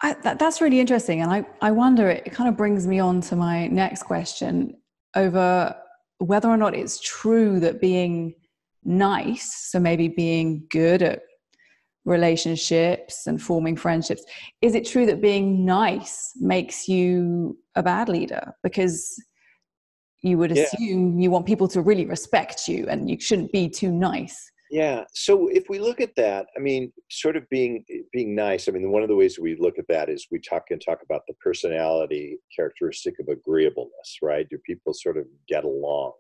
That's really interesting. And I wonder, it kind of brings me on to my next question over whether or not it's true that being nice, so maybe being good at relationships and forming friendships, is it true that being nice makes you a bad leader? Because you would Yeah. assume you want people to really respect you and you shouldn't be too nice. Yeah. So if we look at that, I mean, sort of being nice. I mean, one of the ways we look at that is we talk about the personality characteristic of agreeableness, right? Do people sort of get along?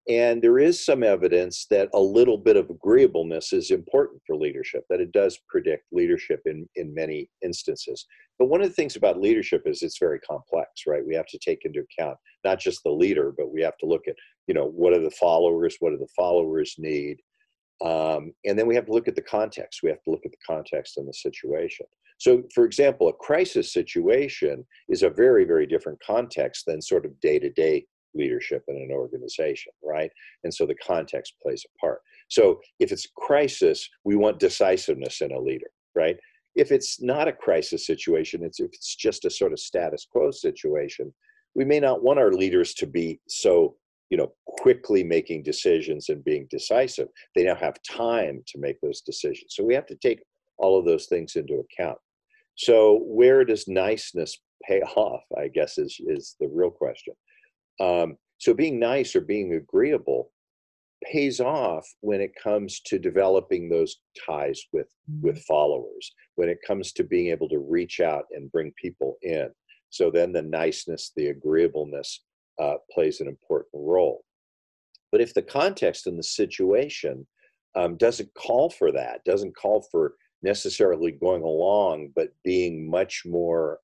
And there is some evidence that a little bit of agreeableness is important for leadership, that it does predict leadership in many instances. But one of the things about leadership is it's very complex, right? We have to take into account not just the leader, but we have to look at, what are the followers? What do the followers need? And then we have to look at the context. We have to look at the context and the situation. So, for example, a crisis situation is a very, very different context than sort of day-to-day leadership in an organization, right? And so the context plays a part. So if it's a crisis, we want decisiveness in a leader, right? If it's not a crisis situation, if it's just a sort of status quo situation, we may not want our leaders to be so quickly making decisions and being decisive. They now have time to make those decisions. So we have to take all of those things into account. So where does niceness pay off, I guess, is the real question. So being nice or being agreeable pays off when it comes to developing those ties with followers, when it comes to being able to reach out and bring people in. So then the niceness, the agreeableness plays an important role. But if the context and the situation doesn't call for that, doesn't call for necessarily going along, but being much more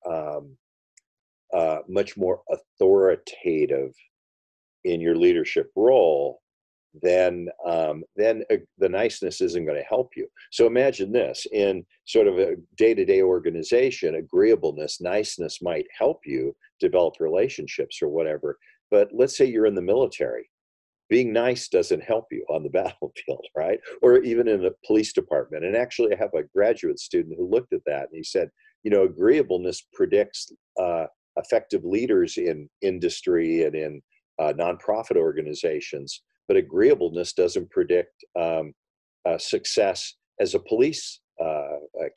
authoritative in your leadership role, then the niceness isn't going to help you. So imagine this: in sort of a day-to-day organization, agreeableness, niceness might help you develop relationships or whatever. But let's say you're in the military. Being nice doesn't help you on the battlefield, right? Or even in a police department. And actually, I have a graduate student who looked at that and he said, agreeableness predicts effective leaders in industry and in nonprofit organizations, but agreeableness doesn't predict success as a police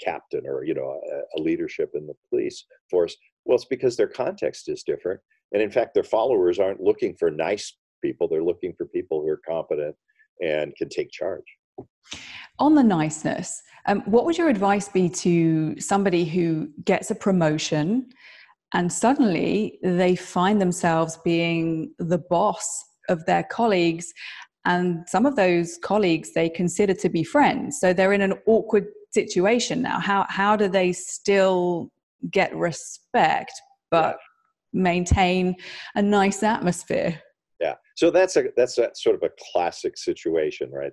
captain or a leadership in the police force. Well, it's because their context is different, and in fact, their followers aren't looking for nice people; they're looking for people who are competent and can take charge. On the niceness, what would your advice be to somebody who gets a promotion and suddenly they find themselves being the boss of their colleagues, and some of those colleagues they consider to be friends? So they're in an awkward situation now. How do they still get respect but maintain a nice atmosphere? Yeah. So that's a sort of a classic situation, right?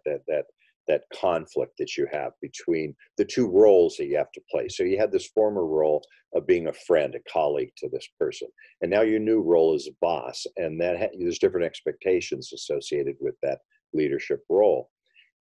That conflict that you have between the two roles that you have to play. So you had this former role of being a friend, a colleague to this person, and now your new role is a boss, and there's different expectations associated with that leadership role.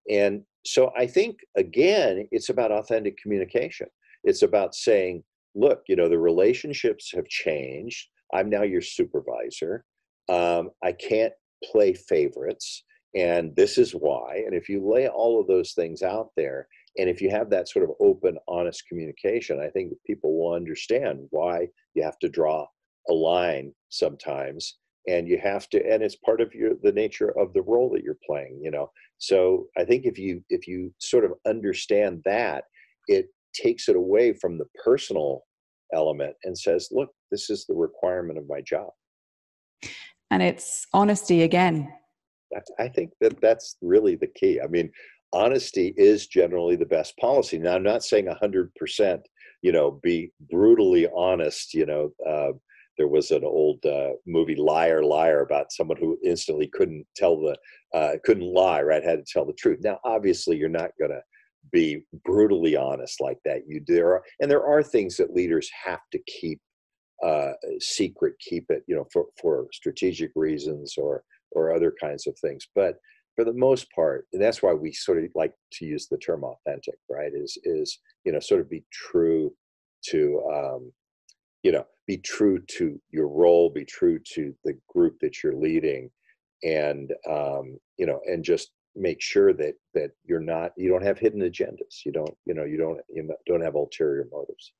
And so I think, again, it's about authentic communication. It's about saying, look, the relationships have changed. I'm now your supervisor. I can't play favorites, and this is why. And if you lay all of those things out there, and if you have that sort of open, honest communication, I think people will understand why you have to draw a line sometimes, and you have to, and it's part of the nature of the role that you're playing. So I think if you sort of understand that, it takes it away from the personal element and says, look, this is the requirement of my job. And it's honesty again. I think that's really the key. I mean, honesty is generally the best policy. Now, I'm not saying 100%, be brutally honest. There was an old movie, Liar, Liar, about someone who instantly couldn't lie, right? Had to tell the truth. Now, obviously, you're not going to be brutally honest like that. There are things that leaders have to keep secret, keep it, for strategic reasons or other kinds of things. But for the most part, and that's why we sort of like to use the term authentic, right? Is sort of be true you know, be true to your role, be true to the group that you're leading, and you know, and just make sure that you don't have hidden agendas. You don't have ulterior motives.